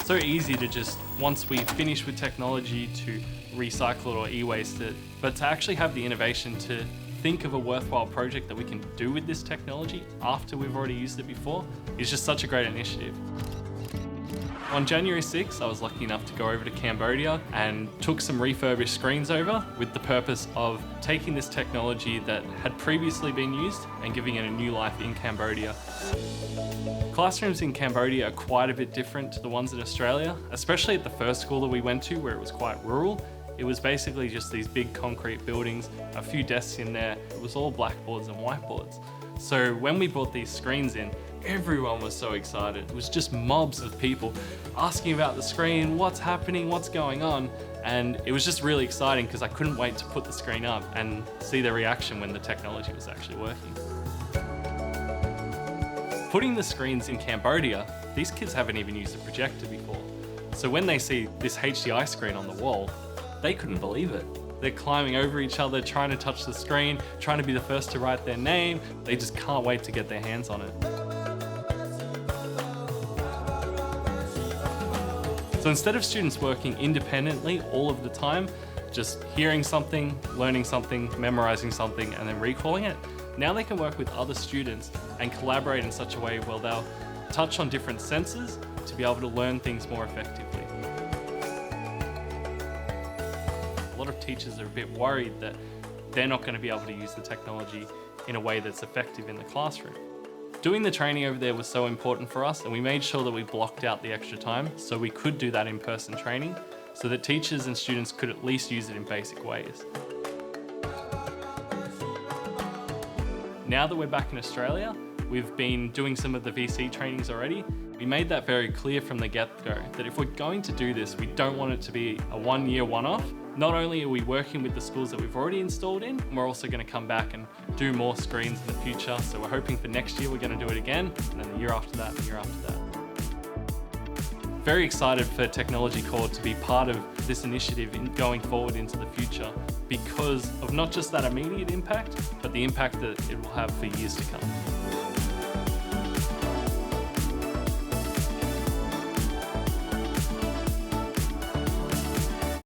So easy to just, once we finish with technology, to recycle it or e-waste it, but to actually have the innovation to think of a worthwhile project that we can do with this technology after we've already used it before is just such a great initiative. On January 6th, I was lucky enough to go over to Cambodia and took some refurbished screens over with the purpose of taking this technology that had previously been used and giving it a new life in Cambodia. Classrooms in Cambodia are quite a bit different to the ones in Australia, especially at the first school that we went to where it was quite rural. It was basically just these big concrete buildings, a few desks in there. It was all blackboards and whiteboards. So when we brought these screens in, everyone was so excited. It was just mobs of people asking about the screen, what's happening, what's going on. And it was just really exciting because I couldn't wait to put the screen up and see their reaction when the technology was actually working. Putting the screens in Cambodia, these kids haven't even used a projector before. So when they see this HDi screen on the wall, they couldn't believe it. They're climbing over each other, trying to touch the screen, trying to be the first to write their name. They just can't wait to get their hands on it. So instead of students working independently all of the time, just hearing something, learning something, memorizing something, and then recalling it, now they can work with other students and collaborate in such a way where they'll touch on different senses to be able to learn things more effectively. A lot of teachers are a bit worried that they're not going to be able to use the technology in a way that's effective in the classroom. Doing the training over there was so important for us, and we made sure that we blocked out the extra time so we could do that in-person training so that teachers and students could at least use it in basic ways. Now that we're back in Australia, we've been doing some of the VC trainings already. We made that very clear from the get-go that if we're going to do this, we don't want it to be a one-year one-off. Not only are we working with the schools that we've already installed in, we're also going to come back and do more screens in the future. So we're hoping for next year we're going to do it again, and then the year after that, and the year after that. Very excited for Technology Core to be part of this initiative in going forward into the future because of not just that immediate impact, but the impact that it will have for years to come.